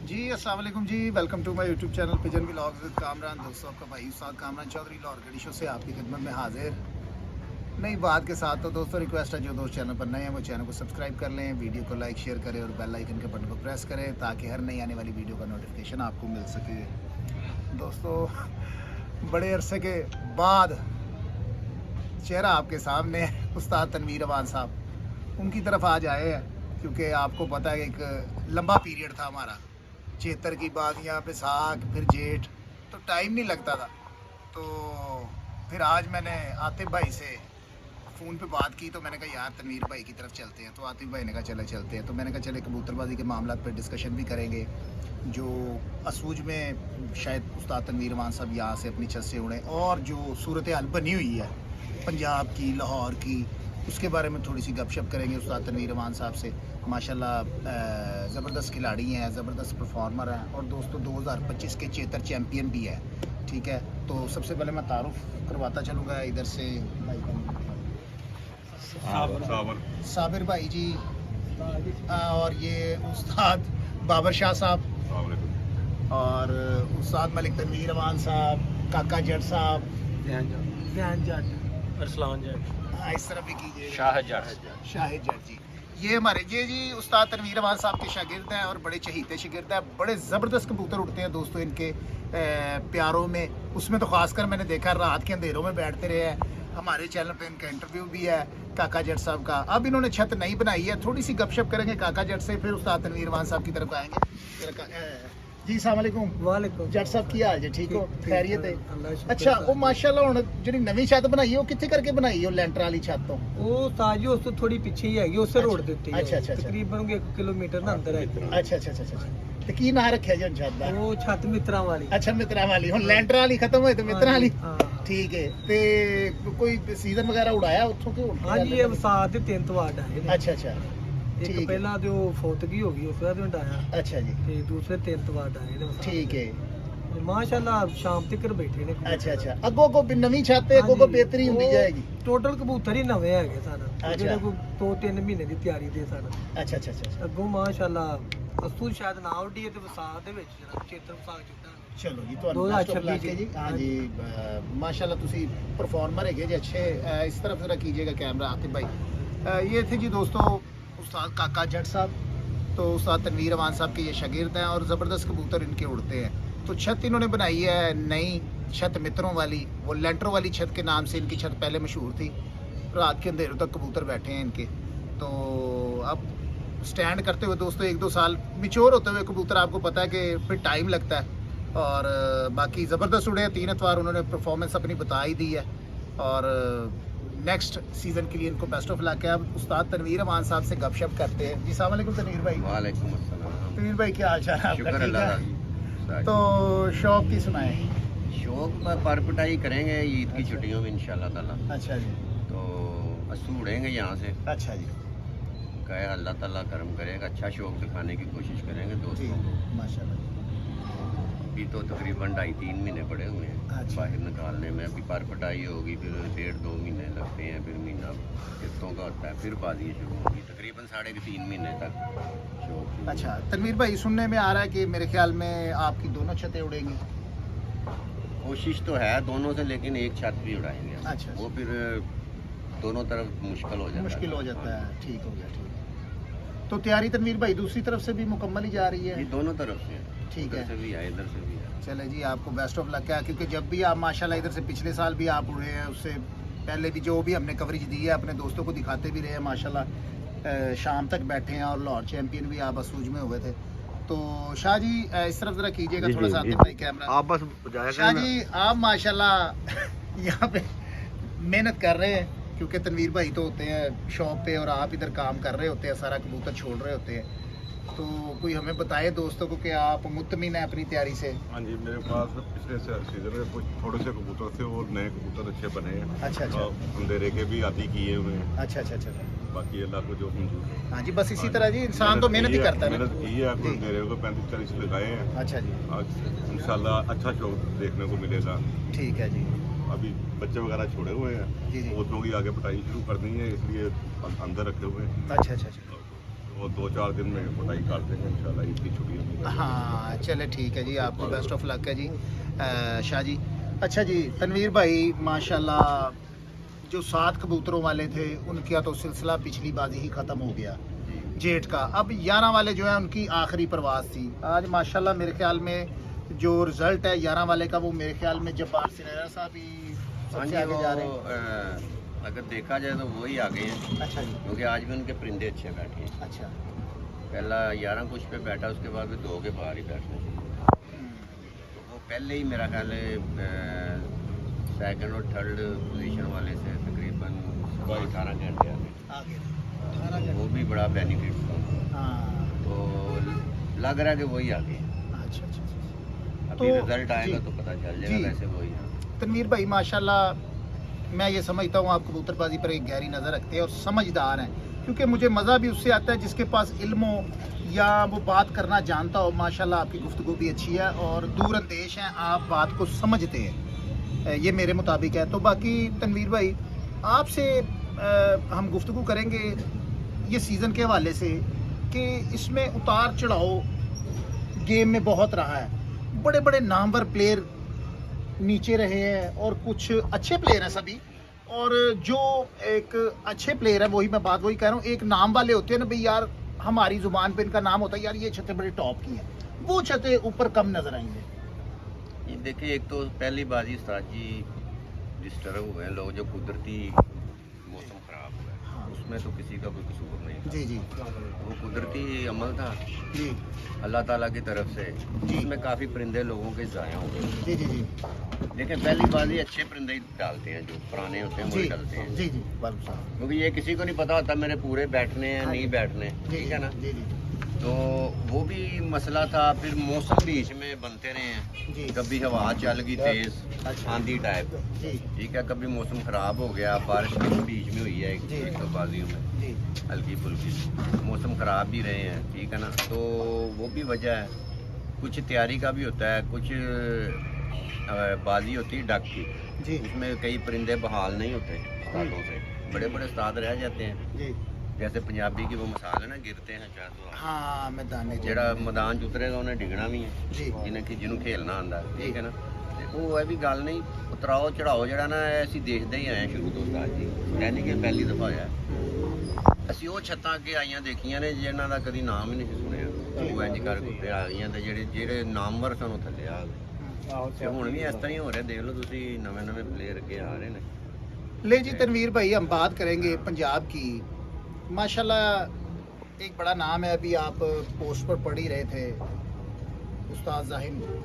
जी अस्सलाम वालेकुम जी, welcome to my YouTube channel pigeon vlogs with Kamran. दोस्तों आपका भाई उस्ताद कामरान चौधरी लाहौर गढ़ी शो से आपकी खिदमत में हाजिर नई बात के साथ। तो दोस्तों रिक्वेस्ट है, जो दोस्त चैनल पर नए हैं वो चैनल को सब्सक्राइब कर लें, वीडियो को लाइक शेयर करें और बेल आइकन के बटन को प्रेस करें ताकि हर नई आने वाली वीडियो का नोटिफिकेशन आपको मिल सके। दोस्तों बड़े अरसे के बाद चेहरा आपके सामने है, उस्ताद तनवीर अमान साहब, उनकी तरफ आज आए हैं क्योंकि आपको पता है कि एक लंबा पीरियड था हमारा, चेतर की बादियाँ बैसाख फिर जेठ, तो टाइम नहीं लगता था। तो फिर आज मैंने आतिफ भाई से फ़ोन पे बात की, तो मैंने कहा यार तनवीर भाई की तरफ चलते हैं। तो आतिफ भाई ने कहा चले चलते हैं। तो मैंने कहा चले कबूतरबाजी के मामला पर डिस्कशन भी करेंगे, जो असूज में शायद उस्ताद तनवीर अमान साहब यहाँ से अपनी छत से उड़ें, और जो सूरत हाल बनी हुई है पंजाब की, लाहौर की, उसके बारे में थोड़ी सी गपशप करेंगे उस्ताद तनवीर अमान साहब से। माशाल्लाह ज़बरदस्त खिलाड़ी हैं, ज़बरदस्त परफॉर्मर हैं, और दोस्तों 2025 के चेतर चैम्पियन भी है। ठीक है, तो सबसे पहले मैं तारुफ करवाता चलूँगा इधर से भाई साबिर भाई जी, और ये उस्ताद बाबर शाह साहब, और उस्ताद मलिक तनवीर अमान साहब, काका जट साहब, अरसलान जट, हाँ इस तरफ भी कीजिए, शाहिद जट जी। ये हमारे जी उस्ताद तनवीर अमान साहब के शागिर्द हैं और बड़े चहीते शागिर्द हैं। बड़े ज़बरदस्त कबूतर उड़ते हैं दोस्तों इनके प्यारों में। उसमें तो खासकर मैंने देखा रात के अंधेरों में बैठते रहे हैं। हमारे चैनल पे इनका इंटरव्यू भी है काका जट साहब का। अब इन्होंने छत नहीं बनाई है, थोड़ी सी गपशप करेंगे काका जट से, फिर उस्ताद तनवीर अमान साहब की तरफ आएंगे। जी अस्सलाम वालेकुम। वालेकुम जट साहब की हाल जी, ठीक हो, खैरियत है? अच्छा, अच्छा वो माशाल्लाह हुण ਜਿਹੜੀ ਨਵੀਂ ਛੱਤ ਬਣਾਈ ਹੈ ਉਹ ਕਿੱਥੇ ਕਰਕੇ ਬਣਾਈ ਹੈ? ਉਹ ਲੈਂਟਰ ਵਾਲੀ ਛੱਤ ਤੋਂ ਉਹ ਤਾਜੀ ਉਸ ਤੋਂ ਥੋੜੀ ਪਿੱਛੇ ਹੀ ਹੈਗੀ, ਉਸੇ ਰੋਡ ਦੇ ਉੱਤੇ ਹੀ ਅੱਛਾ, ਅੱਛਾ, ਅੱਛਾ। ਤਕਰੀਬਨ 1 ਕਿਲੋਮੀਟਰ ਦਾ ਅੰਦਰ ਹੈ। ਅੱਛਾ ਅੱਛਾ ਅੱਛਾ ਅੱਛਾ। ਤੇ ਕੀ ਨਾਂ ਰੱਖਿਆ ਜੀ ਹੁਣ ਛੱਤ ਦਾ? ਉਹ ਛੱਤ ਮਿੱਤਰਾਂ ਵਾਲੀ। ਅੱਛਾ ਮਿੱਤਰਾਂ ਵਾਲੀ। ਹੁਣ ਲੈਂਟਰ ਵਾਲੀ ਖਤਮ ਹੋਈ ਤੇ ਮਿੱਤਰਾਂ ਵਾਲੀ, ਹਾਂ ਠੀਕ ਹੈ। ਤੇ ਕੋਈ ਸੀਜ਼ਨ ਵਗੈਰਾ ਉਡਾਇਆ ਉੱਥੋਂ ਕਿ ਹੁਣ? ਹਾਂਜੀ, ਇਹ ਵਸਾਤ ਦੇ 3 ਵਾਰਡ ਆਏ ਨੇ। ਅੱਛਾ ਅੱਛਾ, ਇੱਕ ਠੀਕ ਹੈ। ਪਹਿਲਾਂ ਜੋ ਫੌਤਗੀ ਹੋ ਗਈ ਉਸ ਦਾ ਹਟਾਇਆ, ਅੱਛਾ ਜੀ, ਤੇ ਦੂਸਰੇ 3 ਵਾਰਡ ਆਏ ਨੇ। ਠੀਕ ਹੈ। ਤੇ ਮਾਸ਼ਾਅੱਲਾ ਸ਼ਾਮ ਤੱਕ ਬੈਠੇ ਨੇ। ਅੱਛਾ ਅੱਛਾ, ਅੱਗੋਂ ਕੋ ਨਵੀਂ ਛੱਤ ਹੈ, ਅੱਗੋਂ ਬਿਹਤਰੀ ਹੁੰਦੀ ਜਾਏਗੀ। ਟੋਟਲ ਕਬੂਤਰ ਹੀ ਨਵੇਂ ਹੈਗੇ ਸਾਡਾ, ਅੱਛਾ। ਜਿਹੜੇ ਕੋਈ 2-3 ਮਹੀਨੇ ਦੀ ਤਿਆਰੀ ਦੇ ਸਾਡਾ। ਅੱਛਾ ਅੱਛਾ ਅੱਛਾ, ਅੱਗੋਂ ਮਾਸ਼ਾਅੱਲਾ ਅਸੂ ਸ਼ਾਇਦ ਨਾ ਉੱਡੀਏ ਤੇ ਵਸਾਤ ਦੇ ਵਿੱਚ ਜਿਹੜਾ ਚੇਤਰ ਵਸਾਤ ਚੁੱਕਾ। ਚਲੋ ਜੀ, ਤੁਹਾਨੂੰ ਬੈਸਟ ਆਫ ਲੱਕ ਜੀ। हाँ जी माशाल्लाह ਤੁਸੀਂ परफॉर्मर है जी अच्छे। इस तरफ जरा कीजिएगा कैमरा आतिफ भाई। ये थे जी दोस्तों उस्ताद काका जट साहब। तो उस्ताद तनवीर अमान साहब के ये शागिर्द हैं और ज़बरदस्त कबूतर इनके उड़ते हैं। तो छत इन्होंने बनाई है नई छत मित्रों वाली, वो लेंटर वाली छत के नाम से इनकी छत पहले मशहूर थी। रात के अंधेरों तक कबूतर बैठे हैं इनके। तो अब स्टैंड करते हुए दोस्तों 1-2 साल मिच्योर होते हुए कबूतर, आपको पता है कि फिर टाइम लगता है, और बाकी ज़बरदस्त उड़े हैं। 3 एतवार उन्होंने परफॉर्मेंस अपनी बता ही दी है, और नेक्स्ट सीज़न के लिए इनको बेस्ट ऑफ लक है। अब उस्ताद तनवीर अमान साहब से गपशप करते हैं। जी अस्सलाम वालेकुम तनवीर भाई। वालेकुम अस्सलाम। तनवीर भाई क्या हाल चाल है आपका? शुक्र ठीक अल्लाह है। का। तो शौक की सुनाए। शौक में परपटाई करेंगे ईद की छुट्टियों में इंशाल्लाह ताला। अच्छा जी, तो असू उड़ेंगे यहाँ से। अच्छा जी, कहे अल्लाह ताला करम करेगा, अच्छा शौक दिखाने की कोशिश करेंगे जी दोस्तों को। माशाल्लाह। अभी तो तकरीबन 2.5-3 महीने पड़े हुए हैं अच्छा। बाहर निकालने में। अभी परपटाई होगी, फिर 1.5-2 महीने लगते हैं, फिर महीना किस्तों का होता है, फिर बाजी शुरू होगी। तकरीबन 3.5 महीने तक शौक। अच्छा तनवीर भाई, सुनने में आ रहा है कि मेरे ख्याल में आपकी दोनों छतें उड़ेंगी। कोशिश तो है दोनों से, लेकिन एक छत भी उड़ाएंगे। अच्छा। वो फिर दोनों तरफ मुश्किल हो जाता है। मुश्किल हो जाता है, ठीक हो गया, ठीक। तो तैयारी तनवीर भाई दूसरी तरफ से भी मुकम्मल ही जा रही है? ये दोनों तरफ से है। ठीक इधर है। से भी है, इधर से भी है। चले जी, आपको बेस्ट ऑफ लक है, क्योंकि जब भी आप माशाल्लाह इधर से पिछले साल भी आप उड़े हैं, उससे पहले भी जो भी हमने कवरेज दी है अपने दोस्तों को दिखाते भी रहे हैं माशाल्लाह। शाम तक बैठे हैं, और लाहौर चैम्पियन भी आप असूज में हुए थे। तो शाह जी इस तरफ ज़रा कीजिएगा थोड़ा सा आतिफ भाई कैमरा। आप बस शाह जी आप माशाल्लाह यहाँ पे मेहनत कर रहे हैं, क्योंकि तनवीर भाई तो होते हैं शॉप पे और आप इधर काम कर रहे होते हैं, सारा कबूतर छोड़ रहे होते हैं। तो कोई हमें बताए दोस्तों को कि आप मुतमिन हैं अपनी तैयारी से? हाँ जी, मेरे पास पिछले सीजन में कुछ थोड़े से कबूतर थे और नए कबूतर अच्छे बने हैं। अच्छा अच्छा, अंधेरे के भी आदि किए हुए हैं। अच्छा अच्छा अच्छा। बाकी अल्लाह को जो मंजूर है। हाँ जी, बस इसी तरह जी इंसान तो मेहनत ही करता है मेहनत ना। की है, आपको जी। अंधेरे को 35-40 लगाए हैं। अच्छा जी, आज इंशाल्लाह अच्छा शौक देखने को मिलेगा। ठीक है जी। अभी बच्चे वगैरह छोड़े हुए हैं, जी जी, पौधों की आगे पटाई शुरू कर दी है, इसलिए अंदर रखे हुए हैं। अच्छा अच्छा अच्छा। और 2-4 दिन में पटाई कर देंगे इंशाल्लाह ईद की छुट्टियों में। हाँ चले ठीक है जी, आपको बेस्ट ऑफ लक है जी शाह जी। अच्छा जी तनवीर भाई माशाल्लाह जो 7 कबूतरों वाले थे उनका तो सिलसिला पिछली बाजी ही ख़त्म हो गया जेठ का, अब 11 वाले जो है उनकी आखिरी प्रवास थी। आज माशाल्लाह मेरे ख्याल में जो रिजल्ट है 11 वाले का वो मेरे ख्याल में जब्बार सिनेरा साहब ही सबसे आगे जा रहे हैं। अगर देखा जाए तो वही आगे हैं, अच्छा जी, क्योंकि आज भी उनके परिंदे अच्छे बैठे हैं। अच्छा पहला 11 कुछ पे बैठा, उसके बाद भी 2 के बाहर ही बैठना चाहिए। तो वो पहले ही मेरा ख्याल है सेकंड और थर्ड पोजीशन वाले से तकरीबन 18 घंटे आगे, आगे वो भी बड़ा बेनिफिट था। हाँ तो लग रहा है कि वही आगे हैं। अच्छा अच्छा। अभी तो रिजल्ट आएगा जी, तो पता चल जी। जाएगा, वैसे वही है। तनवीर भाई माशाल्लाह मैं ये समझता हूँ आप कबूतरबाजी पर एक गहरी नज़र रखते हैं और समझदार हैं, क्योंकि मुझे मज़ा भी उससे आता है जिसके पास इल्म हो या वो बात करना जानता हो। माशाल्लाह आपकी गुफ्तगू भी अच्छी है और दूर अंदेश हैं, आप बात को समझते हैं, ये मेरे मुताबिक है। तो बाकी तनवीर भाई आपसे हम गुफ्तगू करेंगे ये सीज़न के हवाले से कि इसमें उतार चढ़ाव गेम में बहुत रहा है, बड़े बड़े नामवर प्लेयर नीचे रहे हैं और कुछ अच्छे प्लेयर हैं सभी, और जो एक अच्छे प्लेयर है वही मैं बात वही कह रहा हूँ, एक नाम वाले होते हैं ना भाई यार, हमारी ज़ुबान पे इनका नाम होता है यार ये छतें बड़े टॉप की हैं, वो छतें ऊपर कम नजर आएंगे। ये देखिए, एक तो पहली बाजी उस्ताद जी डिस्टर्ब हुए हैं लोग, जो कुदरती मौसम खराब हुआ है, हाँ। उसमें तो किसी का कोई कसूर नहीं था। जी जी वो कुदरती अमल था जी अल्लाह ताला की तरफ से, जी। उसमें काफ़ी परिंदे लोगों के ज़ाया हो गए। जी जी जी लेकिन पहली बाजी अच्छे परिंदे ही डालते हैं, जो पुराने होते हैं जी वही डालते हैं, जी जी बाबू साहब क्योंकि ये किसी को नहीं पता होता मेरे पूरे बैठने हैं नहीं बैठने, जी ठीक है ना। जी जी तो वो भी मसला था। फिर मौसम बीच में बनते रहे हैं, जी कभी हवा चल गई तेज, अच्छा। आंधी टाइप, जी ठीक है, कभी मौसम खराब हो गया, बारिश भी बीच में हुई है जी। एक दो बाजियों में, जी हल्की फुल्की, मौसम खराब भी रहे हैं, ठीक है ना। तो वो भी वजह है, कुछ तैयारी का भी होता है, कुछ बाजी होती है डक की, जी उसमें कई परिंदे बहाल नहीं होते उस्तादों से, बड़े बड़े उस्ताद रह जाते हैं। जी जैसे पंजाबी की वो मिसाल है ना, गिरते हैं चाहे तो हाँ मैदान ਜਿਹੜਾ ਮੈਦਾਨ 'ਚ ਉਤਰੇਗਾ ਉਹਨੇ ਡਿੱਗਣਾ ਵੀ ਹੈ, जी ਜਿਹਨੂੰ ਖੇਲਣਾ ਆਉਂਦਾ, ਠੀਕ ਹੈ ਨਾ। ਤੇ ਉਹ ਇਹ ਵੀ ਗੱਲ ਨਹੀਂ, ਉਤਰਾਓ ਚੜਾਓ ਜਿਹੜਾ ਨਾ ਇਹ ਅਸੀਂ ਦੇਖਦੇ ਹੀ ਆਏ ਹਾਂ ਸ਼ੁਰੂ ਤੋਂ ਉਸਤਾਦ ਜੀ, ਯਾਨੀ ਕਿ ਪਹਿਲੀ ਦਫਾ ਹੋਇਆ। ਅਸੀਂ ਉਹ ਛੱਤਾਂ ਅੱਗੇ ਆਈਆਂ ਦੇਖੀਆਂ ਨੇ ਜਿਹਨਾਂ ਦਾ ਕਦੀ ਨਾਮ ਹੀ ਨਹੀਂ ਸੀ ਸੁਣਿਆ, ਉਹ ਇੰਜ ਕਰ ਉੱਤੇ ਆ ਗਈਆਂ, ਤੇ ਜਿਹੜੇ ਨਾਮਵਰ ਸਨ ਉਹ ਥੱਲੇ ਆ ਗਏ। ਤੇ ਹੁਣ ਵੀ ਇਸ ਤਰ੍ਹਾਂ ਹੀ ਹੋ ਰਿਹਾ, ਦੇਖ ਲਓ ਤੁਸੀਂ, ਨਵੇਂ ਪਲੇਅਰ ਅੱਗੇ ਆ ਰਹੇ ਨੇ। ले जी तनवीर भाई हम बात करेंगे पंजाब की। माशाल्लाह एक बड़ा नाम है, अभी आप पोस्ट पर पढ़ ही रहे थे, उस्ताद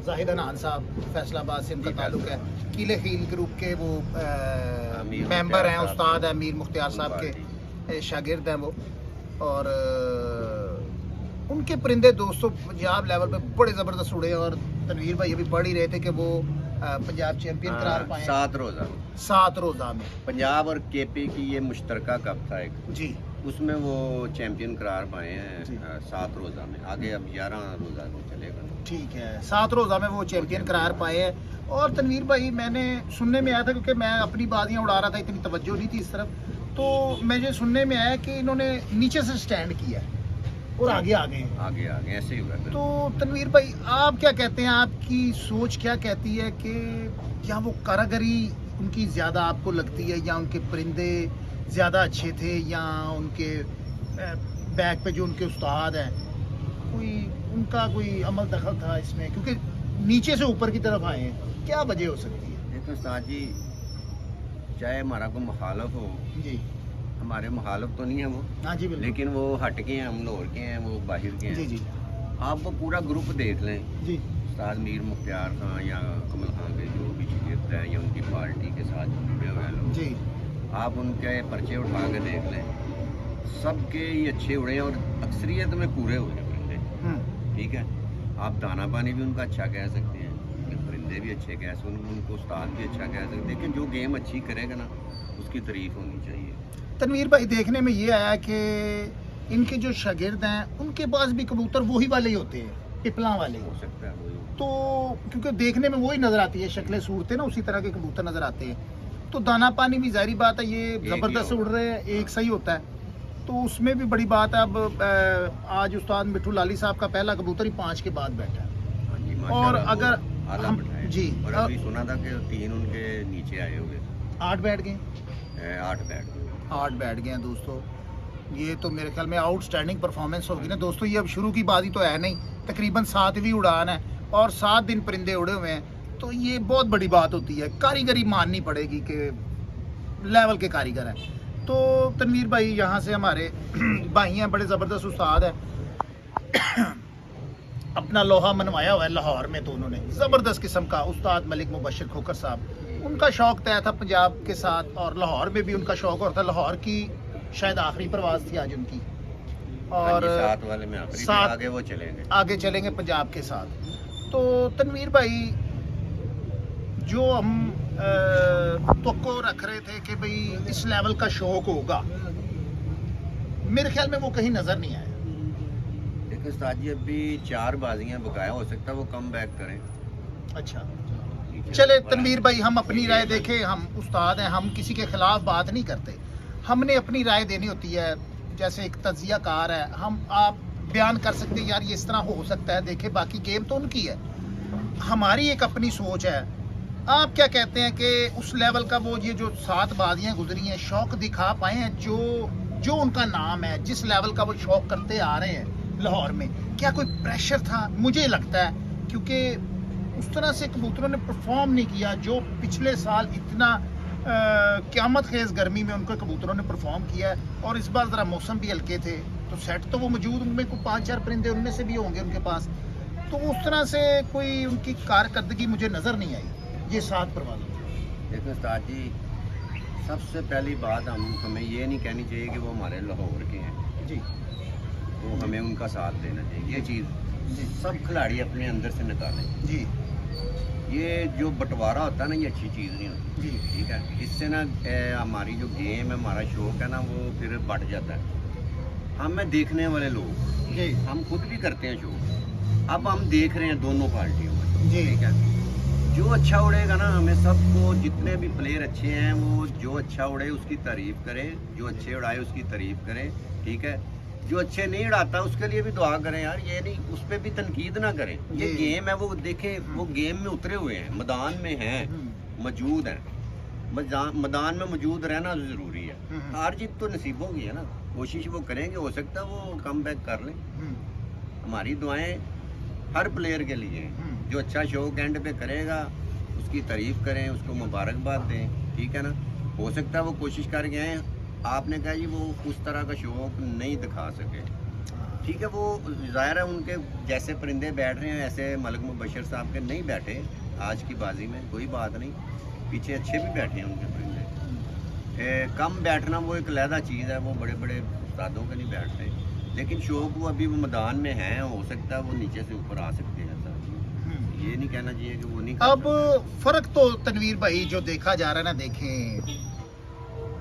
जाहिद अनान साहब फैसलाबाद से उनका ताल्लुक है, किले खील ग्रुप के वो मेंबर हैं, उस्ताद हैं मीर मुख्तियार साहब के शागिर्द हैं वो, और उनके परिंदे दोस्तों पंजाब लेवल पे बड़े ज़बरदस्त उड़े, और तनवीर भाई अभी पढ़ ही रहे थे कि वो पंजाब चैंपियन करार पाए 7 रोज़ा 7 रोज़ा में। पंजाब और केपी की ये मुश्तरका कप था एक, जी उसमें वो चैंपियन करार पाए जी। हैं 7 रोज़ा में। आगे अब 11 रोज़ा में चलेगा। ठीक है, 7 रोज़ा में वो चैंपियन करार पाए हैं। और तनवीर भाई मैंने सुनने में आया था, क्योंकि मैं अपनी बाजियाँ उड़ा रहा था, इतनी तवज्जो नहीं थी इस तरफ, तो मुझे सुनने में आया कि इन्होंने नीचे से स्टैंड किया है और आगे आ गए हैं। आगे ऐसे ही हुआ। तो तनवीर भाई आप क्या कहते हैं, आपकी सोच क्या कहती है कि क्या वो कारागरी उनकी ज़्यादा आपको लगती है, या उनके परिंदे ज़्यादा अच्छे थे, या उनके बैक पे जो उनके उस्ताद हैं कोई उनका कोई अमल दखल था इसमें, क्योंकि नीचे से ऊपर की तरफ आए हैं, क्या वजह हो सकती है? देखो उस्ताद जी, चाहे हमारा कोई मुखालफ हो, जी हमारे मुखालफ तो नहीं है वो, हाँ जी बिल्कुल, लेकिन वो हट के हैं, हम लाहौर के हैं, वो बाहर के जी हैं। जी आप वो पूरा ग्रुप देख लें, जी उस्ताद मीर मुख्तियार खां या कमल खां के जो भी शागिर्द हैं, या उनकी पार्टी के साथ जुड़े हुए हैं लोग, जी आप उनके पर्चे उठा के देख लें, सबके ही अच्छे उड़े हैं, और अक्सरियत में पूरे हुए परिंदे, ठीक है। आप दाना पानी भी उनका अच्छा कह सकते हैं, परिंदे भी अच्छे कह सकते हैं, उनको उस्ताद भी अच्छा कह सकते हैं, लेकिन जो गेम अच्छी करेगा ना उसकी तारीफ होनी चाहिए। तनवीर भाई देखने में ये आया कि इनके जो शागिर्द हैं उनके पास भी कबूतर वही वाले ही होते हैं, पिपला वाले, हो सकता है वही। तो क्योंकि देखने में वही नज़र आती है, शक्लें सूरतें ना उसी तरह के कबूतर नज़र आते हैं, तो दाना पानी भी जाहिर बात है ये ही ज़बरदस्त होगा। उड़ रहे हैं, एक सही होता है, तो उसमें भी बड़ी बात है। अब आज उस्ताद मिठू लाली साहब का पहला कबूतर ही 5 के बाद बैठा है। हाँ जी, और माशाल्लाह, अगर बहुत आला हम बैठाए। जी और अभी सुना था कि 3 उनके नीचे आए हुए 8 बैठ गए, 8 बैठ 8 बैठ गए हैं दोस्तों। ये तो मेरे ख्याल में आउटस्टैंडिंग परफॉर्मेंस होगी ना दोस्तों। ये अब शुरू की बाजी तो है नहीं, तकरीबन 7वीं उड़ान है और 7 दिन परिंदे उड़े हुए हैं, तो ये बहुत बड़ी बात होती है। कारीगरी माननी पड़ेगी कि लेवल के कारीगर हैं। तो तनवीर भाई यहाँ से हमारे भाई हैं, बड़े ज़बरदस्त उस्ताद हैं। अपना लोहा मनवाया हुआ है लाहौर में, तो उन्होंने ज़बरदस्त किस्म का उस्ताद मलिक मुबशर खोकर साहब, उनका शौक तय था पंजाब के साथ, और लाहौर में भी उनका शौक होता। लाहौर की शायद आखिरी प्रवास थी आज उनकी, और 7 वाले में आखिरी सात- आगे वो चलेंगे। आगे चलेंगे पंजाब के साथ। तो तनवीर भाई, जो हम तो रख रहे थे कि भाई इस लेवल का शौक होगा, मेरे ख्याल में वो कहीं नजर नहीं आया। देखो उस्ताद जी, अभी 4 बाजियां बकाया, हो सकता है वो कम बैक करें। अच्छा नीचे चले ऊपर तनवीर भाई, हम अपनी राय ये देखें, हम उस्ताद हैं, हम किसी के खिलाफ बात नहीं करते, हमने अपनी राय देनी होती है। जैसे एक तजिया कार है, हम आप बयान कर सकते हैं यार ये इस तरह हो सकता है, देखे बाकी गेम तो उनकी है, हमारी एक अपनी सोच है। आप क्या कहते हैं कि उस लेवल का वो ये जो 7 बाजियां गुजरी हैं, शौक दिखा पाए हैं जो उनका नाम है, जिस लेवल का वो शौक करते आ रहे हैं लाहौर में, क्या कोई प्रेशर था? मुझे लगता है क्योंकि उस तरह से कबूतरों ने परफॉर्म नहीं किया जो पिछले साल इतना क़यामत खेज गर्मी में उनको कबूतरों ने परफॉर्म किया है। और इस बार ज़रा मौसम भी हल्के थे, तो सेट तो वो मौजूद, उनमें कोई 5-4 परिंदे उनमें से भी होंगे उनके पास, तो उस तरह से कोई उनकी कारकर्दगी मुझे नज़र नहीं आई ये 7 परवाज़ों। देखो उस्ताद जी, सबसे पहली बात हमें ये नहीं कहनी चाहिए कि वो हमारे लाहौर के हैं, जी तो हमें उनका साथ देना चाहिए। ये चीज़ जी सब खिलाड़ी अपने अंदर से निकालें। जी ये जो बंटवारा होता है ना, ये अच्छी चीज़ नहीं होती। जी ठीक है, इससे ना हमारी जो गेम है, हमारा शौक है ना, वो फिर बढ़ जाता है। हमें देखने वाले लोग, जी हम खुद भी करते हैं शौक, अब हम देख रहे हैं दोनों पार्टियों में। जी। ठीक है, जो अच्छा उड़ेगा ना, हमें सबको, जितने भी प्लेयर अच्छे हैं, वो जो अच्छा उड़े उसकी तारीफ करें, जो अच्छे उड़ाए उसकी तारीफ करें। ठीक है, जो अच्छे नहीं उड़ाता उसके लिए भी दुआ करें यार, ये नहीं उस पर भी तनकीद ना करें। ये जी। गेम है, वो देखें, वो गेम में उतरे हुए हैं, मैदान में हैं, मौजूद हैं, मैदान में मौजूद रहना ज़रूरी है। हार जीत तो नसीबों की है ना, कोशिश वो करेंगे, हो सकता है वो कम बैक कर लें। हमारी दुआएं हर प्लेयर के लिए हैं। जो अच्छा शौक एंड पे करेगा उसकी तारीफ करें, उसको मुबारकबाद दें। ठीक है ना, हो सकता है वो कोशिश करके आए, आपने कहा जी वो उस तरह का शौक नहीं दिखा सके। ठीक है, वो ज़ाहिर है उनके जैसे परिंदे बैठ रहे हैं, ऐसे मलिक मुबशर साहब के नहीं बैठे आज की बाजी में, कोई बात नहीं, पीछे अच्छे भी बैठे हैं उनके परिंदे। कम बैठना वो एक अलहदा चीज़ है, वो बड़े बड़े उस्तादों के नहीं बैठते, लेकिन शौक वो अभी वो मैदान में हैं, हो सकता है वो नीचे से ऊपर आ सकते हैं। ये नहीं कहना चाहिए कि वो नहीं कर अब सकते। फर्क तो तनवीर भाई जो देखा जा रहा है ना, देखें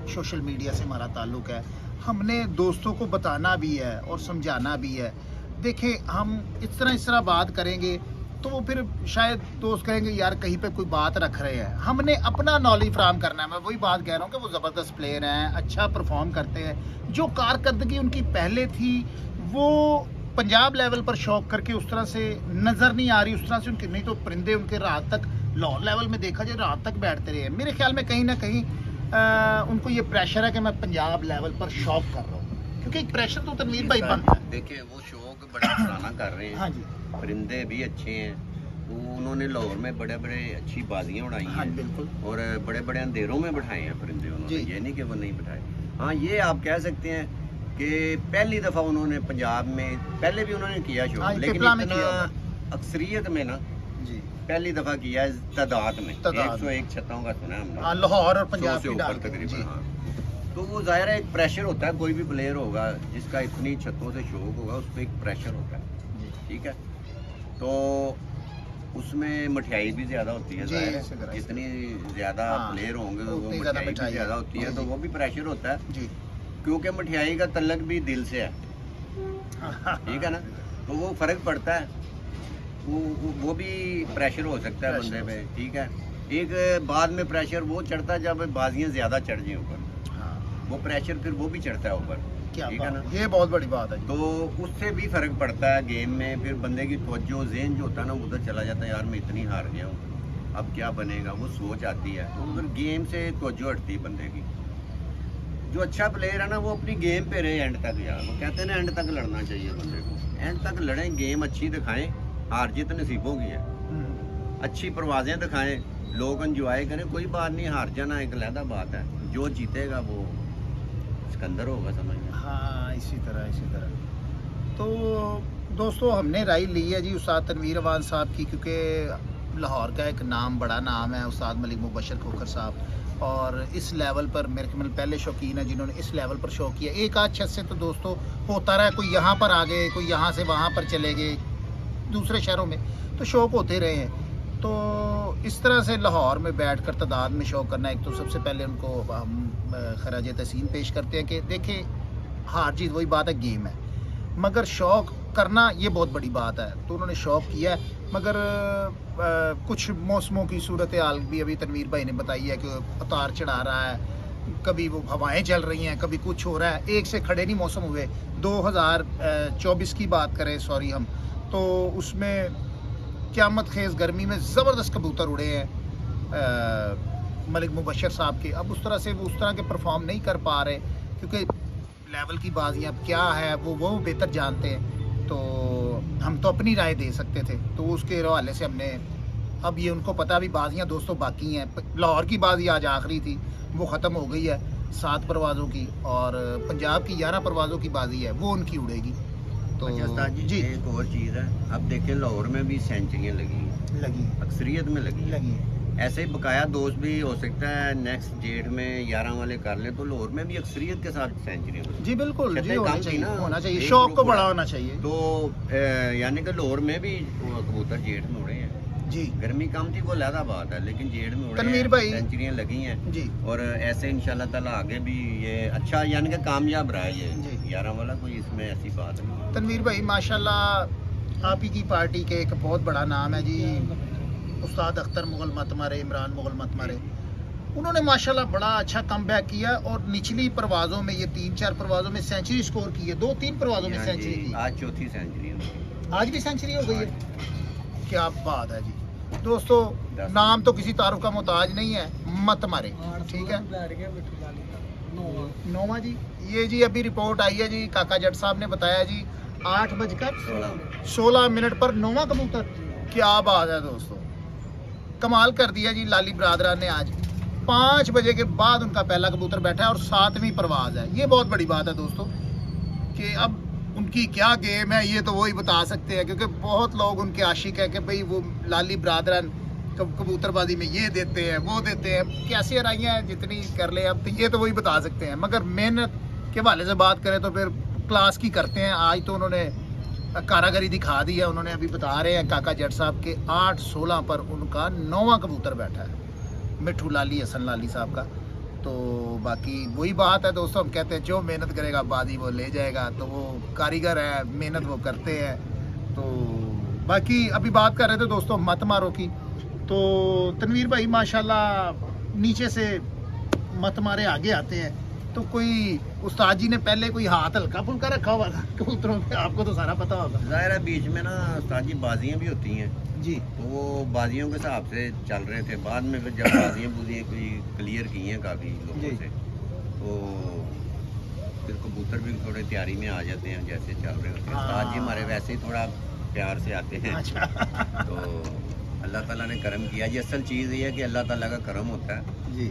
सोशल मीडिया से हमारा ताल्लुक है, हमने दोस्तों को बताना भी है और समझाना भी है। देखें हम इस तरह बात करेंगे तो वो फिर शायद दोस्त कहेंगे यार कहीं पे कोई बात रख रहे हैं। हमने अपना नॉलेज फराहम करना है। मैं वही बात कह रहा हूँ कि वो ज़बरदस्त प्लेयर हैं, अच्छा परफॉर्म करते हैं, जो कारकर्दगी उनकी पहले थी वो पंजाब लेवल पर शौक करके उस तरह से नज़र नहीं आ रही, उस तरह से उनके नहीं तो परिंदे उनके रात तक लाहौर लेवल में देखा जाए रात तक बैठते रहे। मेरे ख्याल में कहीं ना कहीं उनको ये प्रेशर है कि मैं पंजाब लेवल पर शौक कर रहा हूँ, क्योंकि एक प्रेशर तो तनवीर भाई बनता है। देखिए वो शौक बड़ा अफसाना कर रहे हैं। हाँ जी, परिंदे भी अच्छे हैं, वो उन्होंने लाहौर में बड़े बड़े अच्छी बाजियाँ उड़ाई हाँ हैं बिल्कुल और बड़े बड़े अंधेरों में बिठाए हैं परिंदे उन्होंने, जी। ये नहीं कि वो नहीं बिठाए। हाँ, ये आप कह सकते हैं कि पहली दफ़ा उन्होंने पंजाब में, पहले भी उन्होंने किया हाँ, शौक, लेकिन पिपला में इतना किया अक्सरियत में ना जी। पहली दफ़ा किया है तादाद में, तादाद 101 छतों का सुना है हाँ, हमने, लाहौर और 100 पंजाब से की डाल ऊपर के, तकरीबन। जी। हाँ, तो वो ज़ाहिर है एक प्रेशर होता है, कोई भी प्लेयर होगा जिसका इतनी छतों से शौक होगा, उस पर एक प्रेशर होता है। ठीक है, तो उसमें मठियाई भी ज़्यादा होती है, जी, ज़ाहिर इसी तरह है से। जितनी ज़्यादा हाँ, प्लेयर होंगे वो उतनी ज़्यादा मठियाई भी मिठाई ज़्यादा है। होती है, जी, तो जी। वो भी प्रेशर होता है, जी क्योंकि मठियाई का तल्लक भी दिल से है। ठीक है ना, तो वो फ़र्क पड़ता है, वो भी प्रेशर हो सकता है बंदे पे। ठीक है, एक बाद में प्रेशर वो चढ़ता है जब बाजियाँ ज़्यादा चढ़ जाएं ऊपर, हाँ, वो प्रेशर फिर वो भी चढ़ता है ऊपर। क्या ٹھیک ہے نا. یہ بہت بڑی بات ہے جی. تو اس سے بھی فرق پڑتا ہے گیم میں. پھر بندے کی توجہ ذہن جو ہوتا ہے نا ادھر چلا جاتا ہے, یار میں اتنی ہار گیا ہوں اب کیا بنے گا, وہ سوچ آتی ہے. تو ادھر گیم سے توجہ ہٹتی ہے بندے کی. جو اچھا پلیئر ہے نا وہ اپنی گیم پہ رہے اینڈ تک. یار وہ کہتے ہیں نا اینڈ تک لڑنا چاہیے بندے کو. اینڈ تک لڑیں, گیم اچھی دکھائیں, ہار جیت نصیبوں کی ہے. اچھی پروازیں دکھائیں, لوگ انجوائے کریں, کوئی بات نہیں. ہار جانا ایک علیحدہ بات ہے, جو جیتے گا وہ سکندر ہوگا سمجھنا. ہاں اسی طرح. تو دوستو ہم نے رائے لی ہے جی استاد تنویر امان صاحب کی, کیونکہ لاہور کا ایک نام, بڑا نام ہے استاد ملک مبشر کھوکھر صاحب, اور اس لیول پر میرے خیال پہلے شوقین ہیں جنہوں نے اس لیول پر شو کیا. ایک آدھ چھت سے تو دوستو ہوتا رہا, کوئی یہاں پر آ گئے, کوئی یہاں سے وہاں پر چلے گئے دوسرے شہروں میں, تو شوق ہوتے رہے ہیں. تو اس طرح سے لاہور میں بیٹھ کر تعداد میں شو کرنا, ایک تو سب سے پہلے ان کو ہم خراج تحسین پیش کرتے ہیں کہ دیکھیں ہار جیت وہی بات ہے, گیم ہے, مگر شوق کرنا یہ بہت بڑی بات ہے. تو انہوں نے شوق کیا ہے, مگر کچھ موسموں کی صورتحال بھی ابھی تنویر بھائی نے بتائی ہے کہ اتار چڑھا رہا ہے, کبھی وہ ہوائیں چل رہی ہیں, کبھی کچھ ہو رہا ہے, ایک سے کھڑے نہیں موسم ہوئے. 2024 کی بات کریں ہم, تو اس میں قیامت خیز گرمی میں زبردست کبوتر اڑے ہیں ملک مبشر صاحب کے. اب اس طرح سے وہ اس طرح کے پرفارم نہیں کر پا رہے, کیونکہ لیول کی بازیاں کیا ہے وہ بہتر جانتے ہیں. تو ہم تو اپنی رائے دے سکتے تھے, تو اس کے حوالے سے ہم نے, اب یہ ان کو پتہ بھی بازیاں دوستوں باقی ہیں. لاہور کی بازی آج آخری تھی, وہ ختم ہو گئی ہے 7 پروازوں کی, اور پنجاب کی 11 پروازوں کی بازی ہے, وہ ان کی اڑے گی. تو اچھا استاد جی ایک اور چیز ہے, اب دیکھیں لاہور میں بھی سینچریاں لگی اکثریت میں لگی ہیں. ایسے ہی بقایا دوست بھی ہو سکتا ہے نیکسٹ ڈیٹ میں 11 والے کر لیں, تو لاہور میں بھی اکثریت کے ساتھ سینچری جی بالکل جی, ہونا چاہیے, ایک شوق کو گروپ بڑا ہے. ہونا چاہیے. تو یعنی کہ لاہور میں بھی کبوتر جیٹ میں اڑے ہیں جی. گرمی کم تھی وہ علیحدہ بات ہے, لیکن جیٹ میں اڑے تنویر ہیں, بھائی سینچریاں لگی ہیں جی. اور ایسے انشاءاللہ تعالیٰ آگے بھی یہ اچھا یعنی کہ کامیاب رہا ہے یہ 11 والا, کوئی اس میں ایسی بات نہیں. تنویر بھائی ماشاءاللہ آپ ہی کی پارٹی کے ایک بہت بڑا نام ہے جی, استاد اختر مغل مت مارے, عمران مغل مت مارے, انہوں نے ماشاءاللہ بڑا اچھا کم بیک کیا, اور نچلی پروازوں میں یہ 3-4 پروازوں میں سینچری سکور کی ہے, 2-3 پروازوں میں سینچری کی. آج چوتھی سینچری ہے, آج بھی سینچری ہو گئی ہے, کیا بات ہے جی. دوستو نام تو کسی تعارف کا محتاج نہیں ہے, مت مارے, ٹھیک ہے. نوما جی, یہ جی ابھی رپورٹ آئی ہے جی, کاکا جٹ صاحب نے بتایا جی 8:16 پر نوما کبوتر. کیا بات ہے دوستو, کمال کر دیا جی لالی برادران نے. آج 5 بجے کے بعد ان کا پہلا کبوتر بیٹھا ہے اور 7ویں پرواز ہے. یہ بہت بڑی بات ہے دوستو, کہ اب ان کی کیا گیم ہے یہ تو وہی بتا سکتے ہیں, کیونکہ بہت لوگ ان کے عاشق ہیں کہ بھئی وہ لالی برادران کبوتر بازی میں یہ دیتے ہیں وہ دیتے ہیں, کیسی ارائیاں ہیں جتنی کر لیں, اب یہ تو وہی بتا سکتے ہیں. مگر محنت کے حوالے سے بات کریں تو پھر کلاس کی کرتے ہیں. آج تو انہوں نے کاراگری دکھا دی ہے, انہوں نے ابھی بتا رہے ہیں کاکا جٹ صاحب کے 8:16 پر ان کا 9واں کبوتر بیٹھا ہے, مٹھو لالی حسن لالی صاحب کا. تو باقی وہی بات ہے دوستوں, ہم کہتے ہیں جو محنت کرے گا بازی وہ لے جائے گا, تو وہ کاریگر ہے, محنت وہ کرتے ہیں. تو باقی ابھی بات کر رہے تھے دوستوں مت مارو کی, تو تنویر بھائی ماشاءاللہ نیچے سے مت مارے آگے آتے ہیں, تو کوئی استاد جی نے پہلے کوئی ہاتھ ہلکا پھلکا رکھا ہوا تھا کبوتروں پہ, آپ کو تو سارا پتہ ہوگا. ظاہر ہے بیچ میں نا استاد جی بازیاں بھی ہوتی ہیں جی, تو وہ بازیوں کے حساب سے چل رہے تھے. بعد میں پھر جب بازیاں کوئی کلیئر کی ہیں کافی لوگوں سے, تو پھر کبوتر بھی تھوڑے تیاری میں آ جاتے ہیں جیسے چل رہے ہوتے ہیں. استاد جی ہمارے ویسے ہی تھوڑا پیار سے آتے ہیں, تو اللہ تعالیٰ نے کرم کیا. یہ اصل چیز یہ ہے کہ اللہ تعالیٰ کا کرم ہوتا ہے,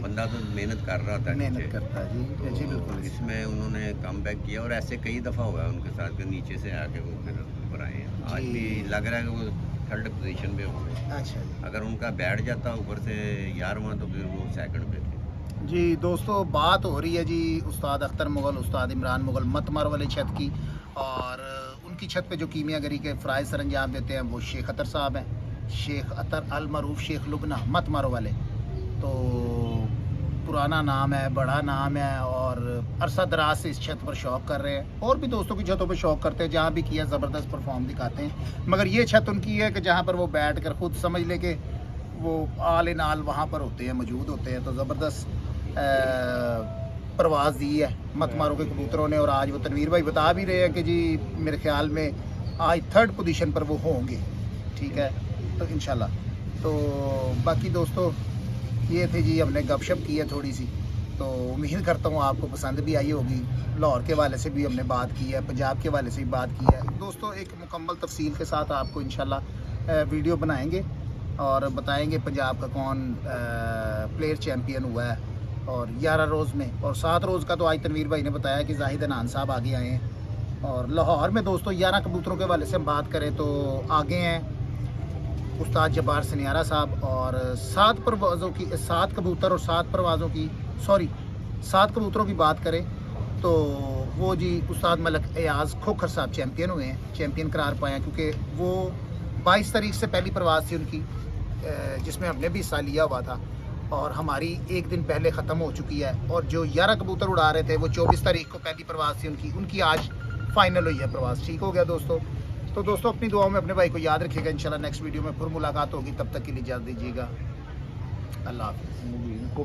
بندہ تو محنت کر رہا ہوتا ہے, محنت کرتا ہے جی, تو اس میں انہوں نے کم بیک کیا, اور ایسے کئی دفعہ ہوا ہے ان کے ساتھ کہ نیچے سے آ کے وہ پھر اوپر آئے ہیں. آج بھی لگ رہا ہے کہ وہ 3rd پوزیشن پہ ہوں گے. اچھا جی. اگر ان کا بیٹھ جاتا اوپر سے 11واں تو پھر وہ 2nd پہ تھے. جی دوستو بات ہو رہی ہے جی استاد اختر مغل, استاد عمران مغل مت مار والے چھت کی, اور ان کی چھت پہ جو کیمیا گری کے فرائض سر انجام دیتے ہیں وہ شیخ اطر صاحب ہیں, شیخ اطر المعروف شیخ لبنہ مت مارو والے. تو پرانا نام ہے, بڑا نام ہے, اور عرصہ دراز سے اس چھت پر شوق کر رہے ہیں, اور بھی دوستوں کی چھتوں پہ شوق کرتے ہیں, جہاں بھی کیا زبردست پرفارم دکھاتے ہیں. مگر یہ چھت ان کی ہے کہ جہاں پر وہ بیٹھ کر خود سمجھ لے کہ وہ آل ان آل وہاں پر ہوتے ہیں, موجود ہوتے ہیں, تو زبردست परवाज़ दी है मत मारो के कबूतरों ने, और आज वो तनवीर भाई बता भी रहे हैं कि जी मेरे ख्याल में आज 3rd पोजीशन पर वो होंगे, ठीक है, तो इंशाल्लाह। तो बाकी दोस्तों ये थे जी, हमने गपशप की है थोड़ी सी, तो उम्मीद करता हूँ आपको पसंद भी आई होगी। लाहौर के वाले से भी हमने बात की है, पंजाब के वाले से भी बात की है दोस्तों। एक मुकम्मल तफसील के साथ आपको इंशाल्लाह वीडियो बनाएंगे और बताएंगे पंजाब का कौन प्लेयर चैम्पियन हुआ है और 11 रोज़ में, और 7 रोज़ का तो आज तनवीर भाई ने बताया कि जाहिद अनान साहब आगे आए हैं। और लाहौर में दोस्तों 11 कबूतरों के वाले से हम बात करें तो आगे हैं उस्ताद जब्बार सनियारा साहब, और 7 परवाज़ों की 7 कबूतर और 7 परवाज़ों की 7 कबूतरों की बात करें तो वो जी उस्ताद मलक एयाज खोखर साहब चैम्पियन हुए हैं, चैम्पियन करार पाए हैं, क्योंकि वो 22 तारीख से पहली परवाज़ थी उनकी जिसमें हमने भी हिस्सा लिया हुआ था, और हमारी एक दिन पहले ख़त्म हो चुकी है। और जो 11 कबूतर उड़ा रहे थे वो 24 तारीख को पहली परवाज़ थी उनकी आज फाइनल हुई है परवाज़। ठीक हो गया दोस्तों। तो दोस्तों अपनी दुआओं में अपने भाई को याद रखिएगा। इंशाल्लाह नेक्स्ट वीडियो में फिर मुलाकात होगी, तब तक के लिए इजाज़त दीजिएगा। अल्लाह हाफ़िज़।